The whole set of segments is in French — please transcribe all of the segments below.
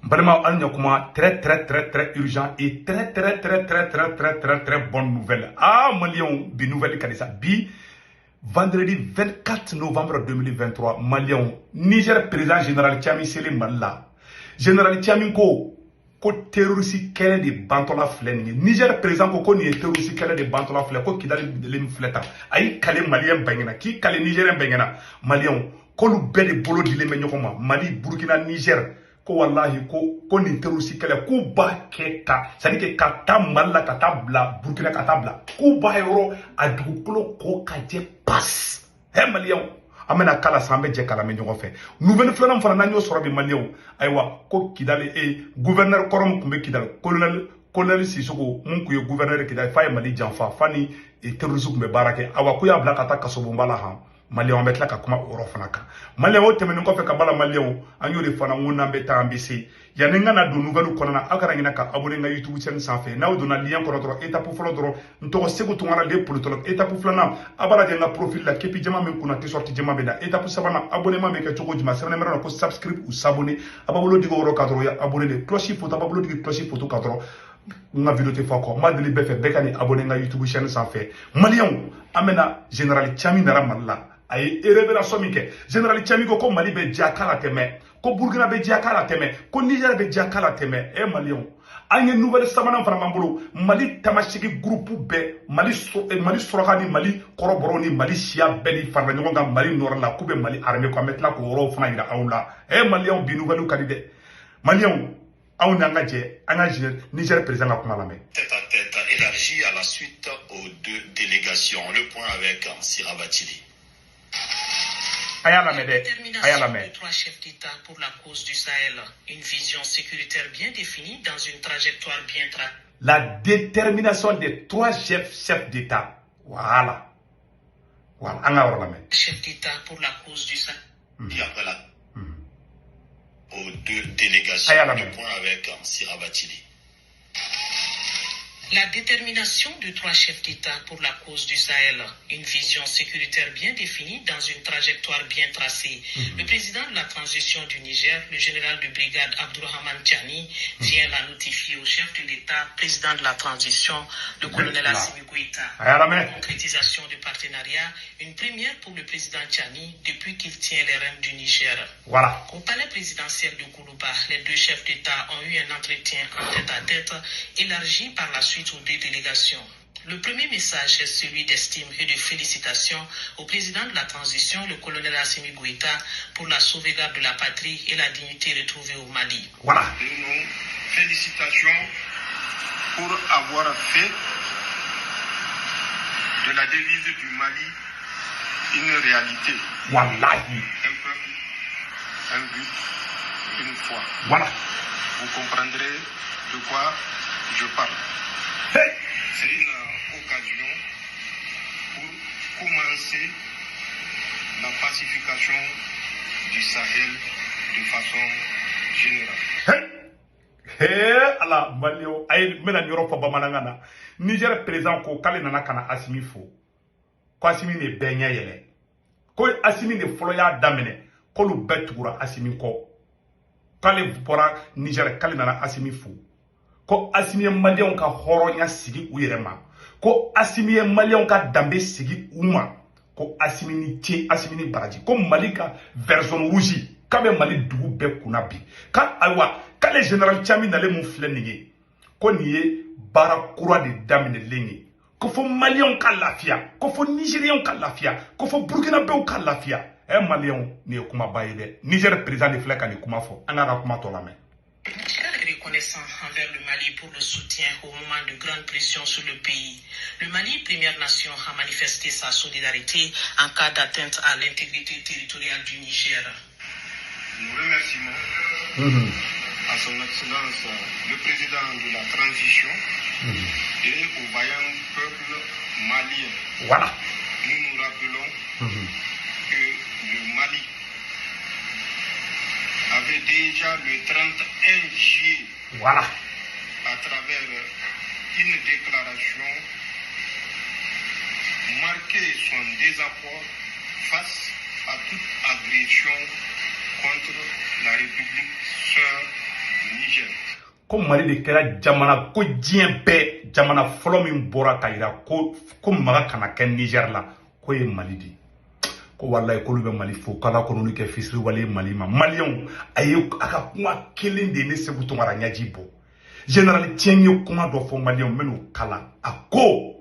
Vraiment, très urgent et très bonne nouvelle. Ah, Malion, bi nouvelle Kadisa. Bi, vendredi 24 novembre 2023, Malion, Niger président général Tchami Sele Malla. Général Tchami ko terroriste kɛlɛ de bantɔla filɛ nin ye. Niger président ko nin ye terroriste kɛlɛ de bantɔla filɛ ko Kidali de min filɛ tan. A y'i kale malien bɛngɛna, k'i kale nigérien bɛngɛna. Malien, k'olu bɛɛ de bolo dilen bɛ ɲɔgɔn ma. Mali, Burkina, Niger. Ko wallahi ko nin terroriste kɛlɛ k'u b'a kɛ ka c'est à dire ka taa Mali la ka taa bila Burkina ka taa bila k'u b'a yɔrɔ a dugukolo ko ka jɛ pas. Malien, an bɛna kala san, an bɛ jɛ kala mɛ ɲɔgɔn fɛ. Nouvelle filanan fana n'an y'o sɔrɔ bi Malien, ayiwa ko Kidali gouverneur kɔrɔ min tun bɛ Kidali colonel Sisoko mun tun ye gouverneur Kidali f'a ye Mali janfa fa ni terroriste tun bɛ baara kɛ. Ayiwa ko y'a bila ka taa kasobonba la han. Malien, an bɛ tila ka kuma o yɔrɔ fana kan. Malien, o tɛmɛnen kɔfɛ ka bala Malien, an y'o de fana ŋo n'an bɛ taa an bɛ se. Yani n ka na don nouvelle kɔnɔna, aw kana ɲinɛ ka abonner n ka YouTube chaîne sanfɛ. N'aw donna lien kɔnɔ dɔrɔn étape fɔlɔ dɔrɔn n tɔgɔ Segu Tunkara le politologue. Étape filanan a b'a lajɛ n ka profil la képi jama min kunna t-shirt jama bɛ na. Étape sabanan abonnement bɛ kɛ cogo jumɛn? Sɛbɛnni bɛ na ko subscribe ou s'abonner. A b'a bolo digi o yɔrɔ kan dɔrɔn ya abonner de cloche photo a b'a bolo digi cloche photo kan dɔrɔn n ka vidéo tɛ fɔ kɔ. N b'a deli bɛɛ fɛ bɛɛ ka ni abonner n ka YouTube chaîne sanfɛ. Malien, an bɛna général Tchami nara Mali la. A ye révélation min kɛ. Général Tchami ko Mali bɛ diya k'a la tɛmɛ, ko Burkina bɛ diya k'a la tɛmɛ, ko Niger bɛ diya k'a la tɛmɛ. Malien, an ye nouvelle sabanan fana b'an bolo. Mali tamasegi groupe bɛɛ, Mali suraka ni Mali kɔrɔbɔrɔw ni Mali siya bɛɛ ni farala ɲɔgɔn kan Mali nord la k'u bɛ Mali armée ko an bɛ tila k'o yɔrɔw fana yira aw la. Malien, bi nouvelle ka di dɛ. Malien, aw n'an ka jɛ an ka Niger président ka kuma lamɛn. Tête à tête élargi à la suite aux deux délégations. Le point avec Sirabatili. La détermination de trois chefs d'État pour la cause du Sahel, une vision sécuritaire bien définie dans une trajectoire bien tracée. La détermination des trois chefs d'État. Voilà. Chef d'État pour la cause du Sahel. Et après là, aux deux délégations, le point avec Sirabatili. La détermination de trois chefs d'État pour la cause du Sahel, une vision sécuritaire bien définie dans une trajectoire bien tracée. Le président de la transition du Niger, le général de brigade Abdourahmane Tchani, vient la notifier au chef de l'État, président de la transition, le colonel Assimi Goïta. La concrétisation du partenariat, une première pour le président Tchani depuis qu'il tient les rênes du Niger. Voilà. Au palais présidentiel de Kourouba, les deux chefs d'État ont eu un entretien en tête-à-tête élargi par la suite aux deux délégations. Le premier message est celui d'estime et de félicitations au président de la transition, le colonel Assimi Goïta, pour la sauvegarde de la patrie et la dignité retrouvée au Mali. Voilà. Nous félicitations pour avoir fait de la devise du Mali une réalité. Wallahi. Un peuple, un but, une foi. Voilà. Vous comprendrez de quoi je parle. C'est une occasion pour commencer la pacification du Sahel de façon générale. Allah Malio ay mena nyoro fa bamanangana Niger président ko kale nana kana Assimi fo ko Assimi ne benya yele ko Assimi ne folo ya damene ko lu betugura Assimi ko kale bora Niger kale nana Assimi fo ko Assimi Malien ka horonya sigi u yɛrɛ ma ko Assimi Malien ka dambe sigi u ma ko Assimi ni tie Assimi ni baraji ko Mali ka version rouge ka bɛ Mali dugu bɛɛ kunna bi ka ayiwa k'ale général Tchami nale mun filɛ nin ye ko nin ye baara kura de daminɛlen ye ko fɔ Malien ka lafiya ko fɔ Nigérien ka lafiya ko fɔ Burkinabéw ka lafiya Malien nin ye kumaba ye dɛ Niger président de filɛ ka nin kuma fɔ an k'a ka kuma tɔ lamɛn. Reconnaissant envers le Mali pour le soutien au moment de grande pression sur le pays. Le Mali, première nation, a manifesté sa solidarité en cas d'atteinte à l'intégrité territoriale du Niger. Nous remercions à son Excellence le président de la transition et au vaillant peuple malien. Voilà. Nous nous rappelons que le Mali avait déjà le 31 juillet, voilà, à travers une déclaration, marqué son désaccord face à toute agression contre la République sœur ko Mali de kɛra jamana ko diɲɛ bɛɛ jamana fɔlɔ min bɔra ka yira ko maga kana kɛ Niger la ko ye Mali de ko wallahi k'olu bɛ Mali fo k'ala kɔnɔlu kɛ fisiri wale Mali ma Maliens a ka kuma kelen de ne Seku Tunkara ɲaji bɔ général Tieng ye kuma dɔ fɔ Maliens minnu kala a ko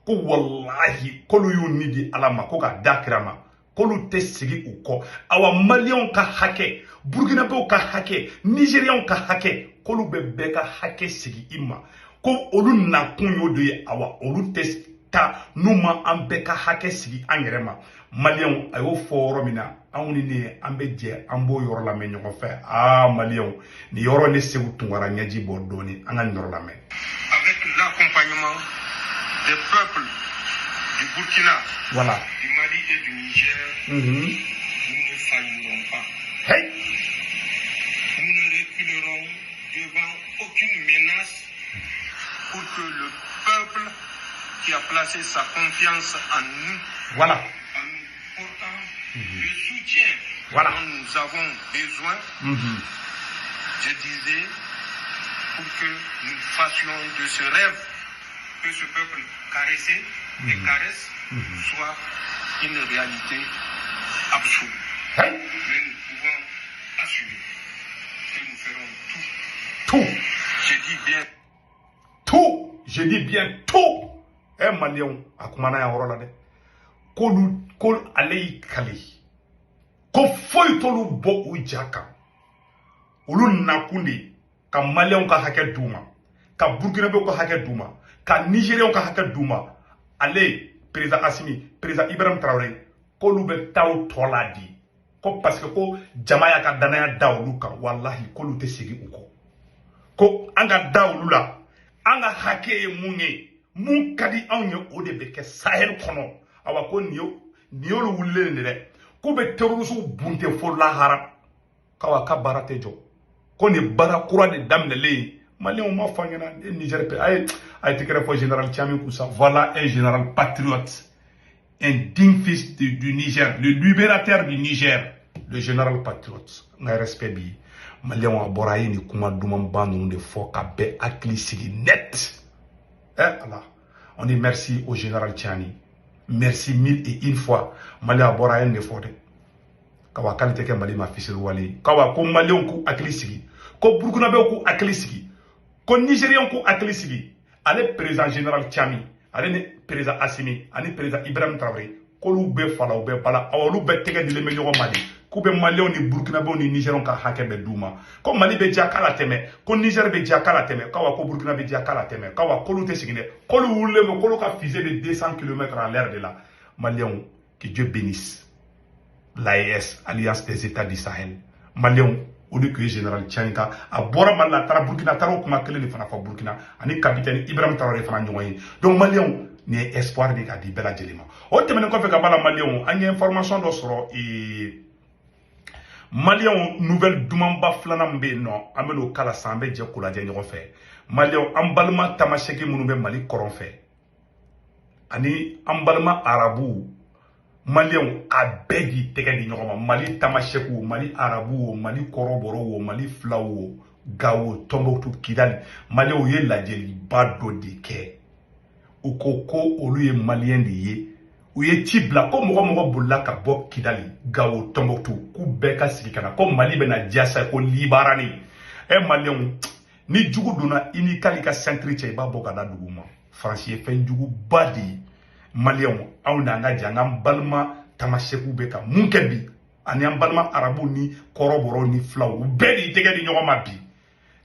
wallahi k'olu y'u ni di Ala ma ko ka da kira ma k'olu tɛ sigi u kɔ awa Maliens ka hakɛ Burkinabéw ka hakɛ Nigériens ka hakɛ k'olu bɛ bɛɛ ka hakɛ sigi i ma ko olu nakun y'o de ye awa olu tɛ ta n'u ma an bɛɛ ka hakɛ sigi an yɛrɛ ma Maliens a y'o fɔ yɔrɔ min na anw ni ne an bɛ jɛ an b'o yɔrɔ lamɛn ɲɔgɔn fɛ Maliens ni yɔrɔ ne Seku Tunkara ɲɛji bɔ dɔɔni an ka nin yɔrɔ lamɛn. Avec l'accompagnement des peuples du Burkina, voilà, du Mali et du Niger, nous ne faillirons pas. Hey. Nous ne reculerons devant aucune menace pour que le peuple qui a placé sa confiance en nous, voilà, en nous portant le soutien voilà, dont nous avons besoin, je disais, pour que nous fassions de ce rêve que ce peuple caressé et caresse soit une réalité absolue. Hey. Mais nous pouvons assumer que nous ferons tout. Tout. Je dis bien tout. Je dis bien tout. Maliens a kumana ya yɔrɔ la dɛ ko ale y'i kale ko foyi t'olu bɔ u ja kan olu nakun de ka Maliens ka hakɛ d'u ma ka Burkinabéw ka hakɛ d'u ma ka Nigériens ka hakɛ d'u ma ale président Assimi président Ibrahim Traoré k'olu bɛ taa o tɔ la di ko parce que ko jama y'a ka danaya da olu kan wallahi k'olu tɛ segin u kɔ ko an ka da olu la an ka hakɛ ye mun ye mun ka di anw ye o de bɛ kɛ Sahel kɔnɔ awa ko nin y'olu wulilen de dɛ k'u bɛ terroriste bunte fo lahara k'awa ka baara tɛ jɔ ko nin baara kura de daminɛlen Maliens m'a fɔ an ɲɛna Niger pe a ye tɛ kɛrɛfɔ général Tiami Koussa voilà un général patriote un digne fils du Niger le libérateur du Niger le général patriote n ka respect bi Maliens a bɔra a ye nin kuma dumanba ninnu de fɔ ka bɛɛ hakili sigi net. Allah. On dit merci au général Tiani. Merci mille et une fois. Mali a bora en effort. Kawa kalite ke Mali ma fisir wali. Kawa ko Maliens ku akili sigi. Ko Burkinabéw ku akili sigi. Ko Nigériens ku akili sigi. Ale président général Tiami. Ale ne président Assimi. Ale président Ibrahim Traoré. Ko lu be fala u be bala. Awolu be tege dile me ɲɔgɔn Mali. K'u bɛ Maliens ni Burkinabéw ni Nigériens ka hakɛ bɛ d'u ma. Ko Mali bɛ diya k'a la tɛmɛ. Ko Niger bɛ diya k'a la tɛmɛ. Kawa ko Burkina bɛ diya k'a la tɛmɛ. Kawa k'olu tɛ segin dɛ. K'olu wulilen bɛ k'olu ka fusée de 200 km à l'heure de la. Maliens, que Dieu bénisse l'AES, Alliance des États du Sahel. Maliens, au lieu que général Tchanika a bora Mali la tara Burkina tara kuma kelen de fana fɔ Burkina ani capitaine Ibrahim Traoré fana ɲɔgɔn ye. Donc Maliens ni ye espoir de ka di bɛɛ lajɛlen ma. O tɛmɛnen kɔfɛ ka bɔ a la Maliens an ye information dɔ sɔrɔ Maliens nouvelle dumanba filanan min bɛ yen nɔ an bɛ n'o kala san an bɛ jɛ k'o lajɛ ɲɔgɔn fɛ. Maliens an balima tamasɛki minnu bɛ Mali kɔrɔn fɛ ani an balima arabu Maliens a bɛɛ k'i tɛgɛ di ɲɔgɔn ma Mali tamasɛkiw Mali arabu o Mali kɔrɔbɔrɔw o Mali filaw o Gao Tombouctou Kidali Maliens ye lajɛliba dɔ de kɛ u ko ko olu ye Maliens de ye. U ye ci bila ko mɔgɔ bolila ka bɔ Kidali Gao Tombouctou k'u bɛɛ ka sigi kana ko Mali bɛna jasa ko libarani Maliens ni jugu donna i ni kali ka centre cɛ i b'a bɔ ka da dugu ma France ye fɛn juguba de ye Maliens anw n'an ka jɛ an k'an balima tamasɛkiw bɛ ka mun kɛ bi ani an balima arabu ni kɔrɔbɔrɔw ni filaw u bɛɛ de tɛgɛ di ɲɔgɔn ma bi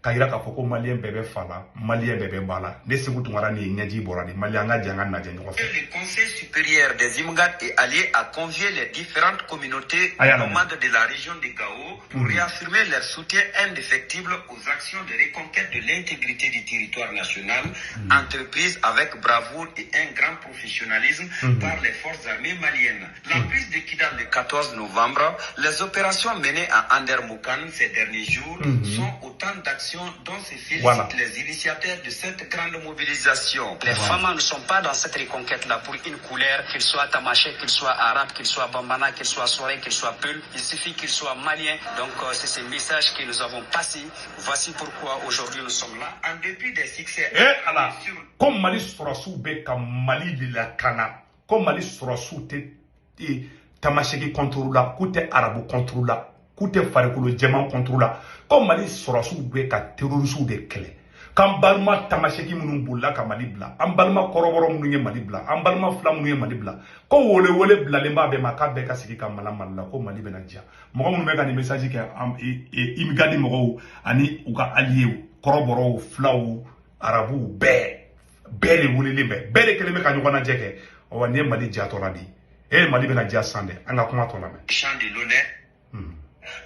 ka yira k'a fɔ ko Maliens bɛɛ bɛ fa la Maliens bɛɛ bɛ ba la ne Seku Tunkara ni ye ɲɛji bɔra de Maliens an ka jɛ an ka najɛ ɲɔgɔn fɛ. Le Conseil supérieur des Imgad et alliés a convié les différentes communautés nomades de la région de Gao pour réaffirmer leur soutien indéfectible aux actions de reconquête de l'intégrité du territoire national entreprises avec bravoure et un grand professionnalisme par les forces armées maliennes. La prise de Kidal le 14 novembre, les opérations menées à Andermoukane ces derniers jours sont au autant d'actions dont se félicitent les initiateurs de cette grande mobilisation. Les femmes ne sont pas dans cette reconquête-là pour une couleur, qu'il soit tamaché, qu'il soit arabe, qu'il soit bambana, qu'il soit soré, qu'il soit peul. Il suffit qu'il soit malien. Donc c'est ce message que nous avons passé. Voici pourquoi aujourd'hui nous sommes là. En dépit des succès. Comme Mali Sorasou Beka Mali de la Kana, comme Mali Sorasou te tamasheki contre la, koute arabu contre la, koute farikolo djema contre la, comme Mali Sorasou Beka terrorisou de kele. Quand Balma tamasheki munu bulla ka Mali bla, am Balma koroboro munu ye Mali bla, am Balma fla munu ye Mali bla. Ko wole bla lemba be maka beka sigi ka malamalla ko Mali bena dia. Mo munu meka ni message ke am imigadi mo ani uka allié koroboro flaw arabu bele wulili be bele keleme ka nyogona jeke o wani Mali dia to rabi e Mali bena dia sande anga kuma to la me chant de l'honneur.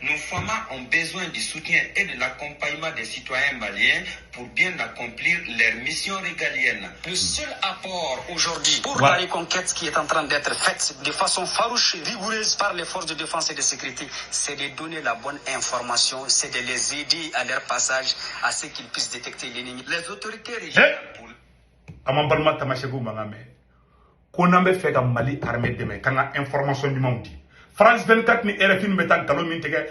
Nos femmes ont besoin du soutien et de l'accompagnement des citoyens maliens pour bien accomplir leur mission régalienne. Le seul apport aujourd'hui pour la reconquête qui est en train d'être faite de façon farouche et rigoureuse par les forces de défense et de sécurité, c'est de donner la bonne information, c'est de les aider à leur passage à ce qu'ils puissent détecter l'ennemi. Les autorités régionales pour... Amambalma tamashego mangame. Konambe fega Mali armée demain quand information du monde. France 24 ni RFI ni metan kalo min tege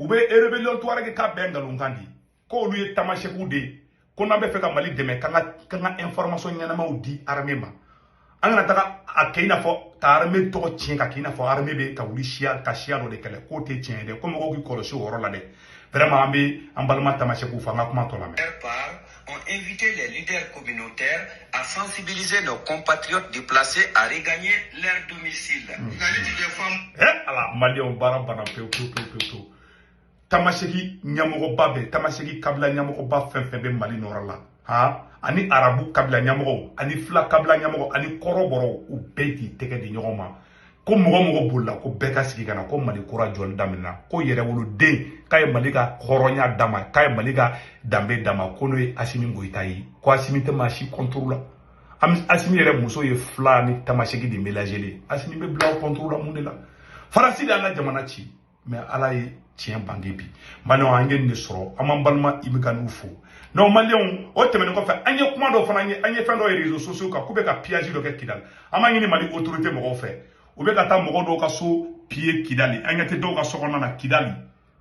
ube rebellion to arage ka bengalon kandi ko lu tamasheku de ko nambe feka Mali deme kanga information nyana ma udi armée ma angana taka akina fo ta armée to cien ka kina fo armée be ka wuli shia ka shia do de kele ko te cien de ko mo ko ko so woro la de vraiment ambe ambalma tamasheku fa ngakuma to la me ont invité les leaders communautaires à sensibiliser nos compatriotes déplacés à regagner leur domicile. ala Malion barabana peu tamasheki nyamogo babe tamasheki kabla nyamogo ba fenfebe Mali norala ha ani arabu kabla nyamogo ani fla kabla nyamogo ani koroboro u beti tege di nyogoma ko mogo bulla ko beka sigi kana ko Mali kura jol damina ko yere wulu de kay Mali ka khoronya dama kay Mali ka dambe dama ko no Assimi Goïta yi ko Assimi te machi contrôle Assimi yere muso ye fla ni tamasheki di mélanger Assimi be bla contrôle mundela farasi da la jamana ci mais ala yi tien bangebi Malion angen ne soro amambalma imiganu fo non Malion o temene ko fa anye kuma do fana anye fendo réseaux sociaux ka kube ka piage do ke kidal amangini Mali autorité mo fait ou bien kata mogo do ka so pied Kidali angate do ka sokona na Kidali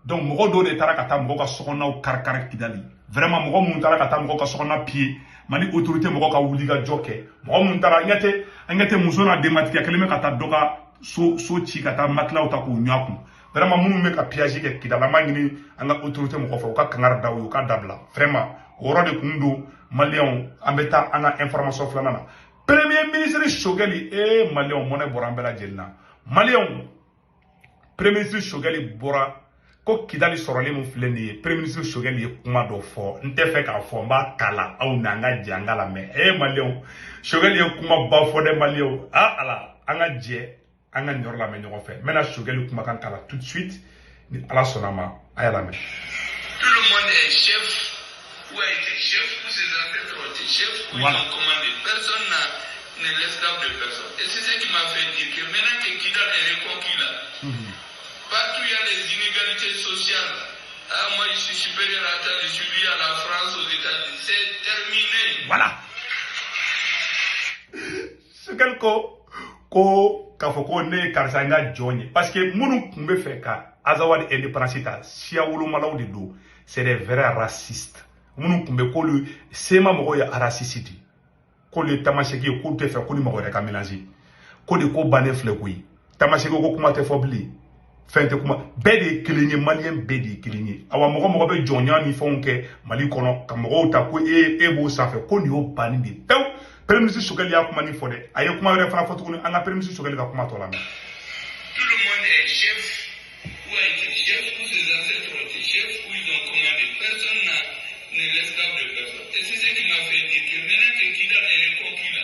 donc mogo do de tara kata mogo ka sokona o karkar Kidali vraiment mogo mun tara kata mogo ka sokona pied Mali autorité mogo ka wuliga joke mogo mun tara angate musona dematika keleme kata doka so ci kata matla o ta ko nyaku vraiment mun me ka piage ke Kidala mangini anga autorité mogo fa ka kangar dawo ka dabla vraiment woro de kundu Malion ambeta anga information flanana Premier ministre Chogueli Malion mone borambela jelna Malion Premier ministre Chogueli bora ko Kidali sorole mu fleni Premier ministre Chogueli kuma do fo nte fe ka fo mba kala au nanga jangala me Malion Chogueli kuma ba fo de Malion ala anga je anga nyorla me nyoko fe mena Chogueli kuma kan kala tout de suite ni ala sonama ayala me tout le monde est chef ou a été chef ou ses ancêtres ont été chefs ou ils ont commandé personne n'est l'esclave de personne. Et c'est ce qui m'a fait dire que maintenant que Kidal est reconquis là, partout il y a les inégalités sociales. Ah, moi je suis supérieur à terre, je suis lié à la France, aux États-Unis. C'est terminé. Voilà. C'est ko kafoko ne karsanga jogne parce que munu kumbe feka azawadi indépendance ta sia wulu malaw de do c'est des vrais racistes munu kumbe ko le sema mogo ya raciste ko le tamasheki ko te fe ko ni mogo ya ka mélanger ko de ko bané flekui tamasheki ko kuma te fobli fente kuma bedi kilinye malien bedi kilinye awa mogo be jonya ni fonke Mali kono ka mogo ta ko bo sa fe ko ni o bani bi pew Premier Chogueli a kuma ni fode aye kuma wele fana foto ko anga Premier Chogueli ka kuma to la me tout le monde est chef ou a été chef ou ses ancêtres ont été chefs ou ils ont commandé personne n'est l'esclave de personne et c'est ce qui m'a fait dire que maintenant que Kidal est reconquis là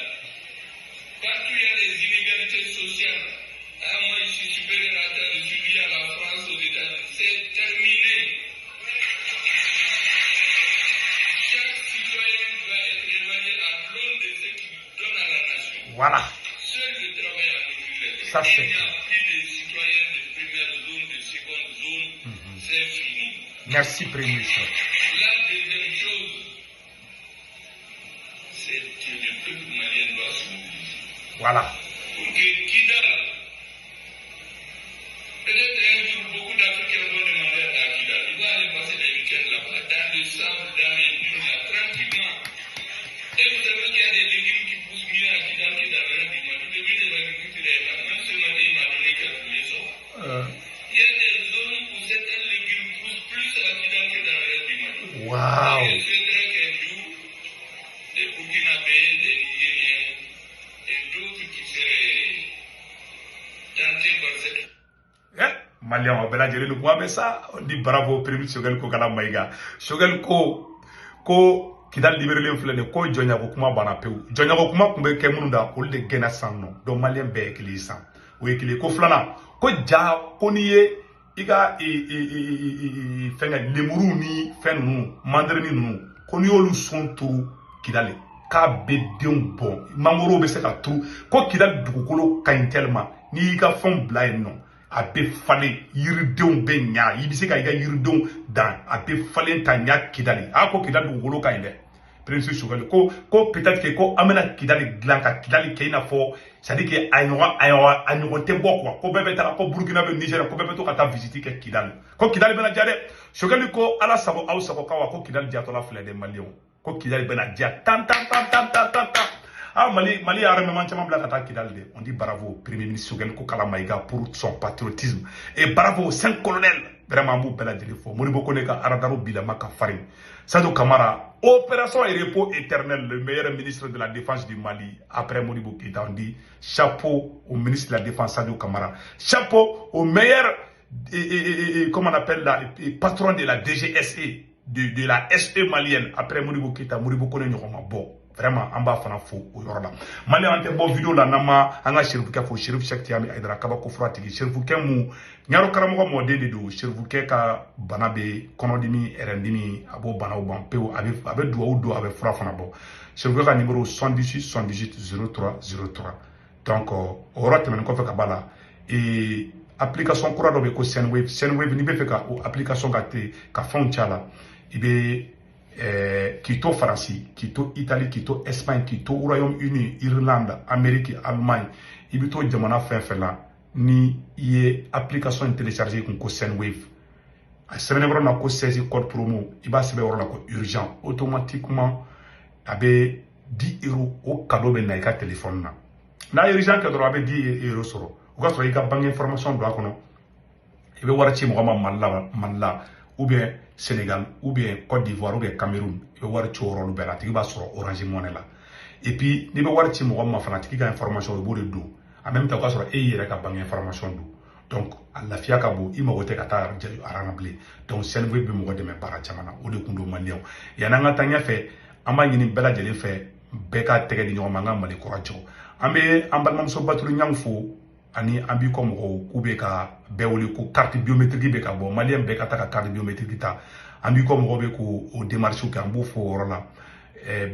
partout il y a les inégalités sociales ah moi je suis supérieur à terre je suis lié à la France aux États-Unis c'est terminé chaque citoyen doit être évalué à l'aune de ce qu'il donne à la nation voilà seul le travail a épuisé ça c'est il n'y a plus de citoyens de première zone de seconde zone c'est fini Merci, Premier ministre. La deuxième chose, c'est que le peuple malien doit se mobiliser. Voilà. Pour que Kidal, peut-être un jour, beaucoup d'Africains vont demander à Kidal, il va aller passer les week-ends là-bas, dans le sable, dans les dunes, là, tranquillement. Et vous savez qu'il y a des légumes qui poussent mieux à Kidal que dans le reste du monde. Le ministre de l'Agriculture est là, même ce matin, il m'a donné quelques leçons. Il y a des zones où certains légumes poussent plus à Kidal que dans le reste du monde. Waouh. Et je souhaiterais qu'un jour, des Burkinabés, des Nigériens et d'autres qui seraient tentés par cette Malien o bela jeli ko abe sa on dit bravo Premier Choguel ko kala maiga Choguel ko Kidal libéré flene ko jonya ko kuma bana pew jonya ko kuma kumbe ke mununda ko de gena sanno do malien be ekili san o ekili ko flana ko ja ko niye iga fenga lemuru ni fenu mandarini nu ko ni olu son turu Kidal ka be den bon mangoro be se ka turu ko Kidal dugukolo kan tellement ni ka fon blay non a be falen yiridenw be ɲa i be se ka i ka yiridenw dan a be falen ta ɲa Kidali a ko Kidali dugukolo ka ɲi dɛ Premier Choguel ko peut-être que ko an bena Kidali dilan ka Kidali kɛ i n'a fɔ c'est à dire que a ɲɔgɔn tɛ bɔ quoi ko bɛɛ bɛ taga ko Burkina bɛ Niger ko bɛɛ bɛ to ka taa visite kɛ Kidali ko Kidali bɛna diya dɛ Choguel ko ala sago aw sago kawa ko Kidali jatɔla filɛ de Maliens ko Kidali bɛna diya tan Mali a armement chaman bla kata Kidal de. On dit bravo Premier ministre Choguel ko kala maiga pour son patriotisme et bravo 5 colonels vraiment mou bela jeli fo Modibo Koneka aradaro bilama ka farin Sadio Camara opération et repos éternel le meilleur ministre de la défense du Mali après Modibo Keïta. On dit chapeau au ministre de la défense Sadio Camara, chapeau au meilleur comment on appelle la patron de la DGSE de la SE malienne après Modibo Keïta Modibo Kone nyoma bo. Vraiment, en bas, fana fo au yorda. Mali ante bon vidéo la nama, anga sherifuke fo sheriff Cheikh Tiami Aidara kaba ko fratigi sherifuke mu nyaro karamogo modeli do sherifuke ka banabe konodimi erendimi abo bana ban peu abe do abe fra fana bo sherifuke ka numéro 78 78 03 03. Donc ora temen ko fe ka bala et application kura do be ko Senwave ni be fe ka application ka te ka fon chala ibe Quito France, Quito Italie, Quito Espagne, Quito Royaume-Uni, Irlande, Amérique, Allemagne, ibito jamana fela ni ye application téléchargée ko Senwave. A semaine na ko 16 code promo, iba sebe wala ko urgent automatiquement abe 10 € au cadeau ben na ka téléphone na. Na urgent que droit abe 10 € soro. O ka so ika banque information do akono. Ibe warati mo malla ou bien Sénégal, ou bien Côte d'Ivoire, ou bien Cameroun, il va voir Tchoro, le Bela, il va sur Orange Money là. Et puis, il va voir Tchimo, ma fanatique, il a information au bout de dos. En même temps, il va sur il y a une information d'où. Donc, à la FIA Kabo, il m'a voté à Aranable. Donc, c'est un peu de mes parachamana, ou de Kundo Malion. Il y a un temps, il fait, en bas, il y a une belle idée, fait, Beka Tege de Nyomanga, Mali Corajo. En bas, même so battu Nyangfo, ani ambi comme kube ka bewli ko carte biométrique be ka bo malien be ka ta carte biométrique ta ambi comme robe ko o démarche ko ambo fo rola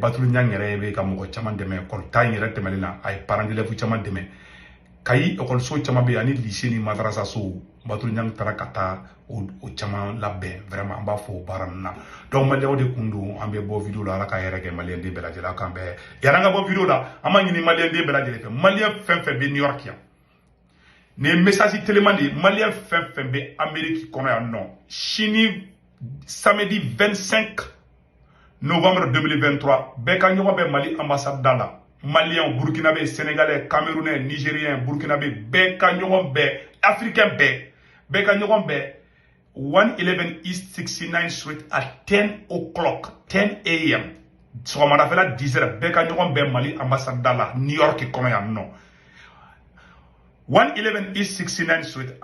batulu nyangere be ka mo chaman deme ko tay ngere temelina ay parents d'élèves chaman deme kay école so chaman be ani lycée ni madrasa so batulu nyang tara kata o chaman labbe vraiment amba fo baranna donc malien de kundu ambe bo vidéo la ka yere ke malien de bela jela kambe yaranga bo vidéo la amani ni malien de bela jela malien fe be New York ya. Les messages tellement de Maliens fin be Amérique qu'on a non. Chini samedi 25 novembre 2023. Beka be Mali ambassade dala. Maliens, Burkinabé, Sénégalais, Camerounais, Nigériens, Burkinabé, Beka be Africain be. Beka be 111 East 69th Street at 10 o'clock, 10 a.m. So on a fait la 10h. Beka be Mali ambassade dala. New York qu'on a non. 111 East 69th Street.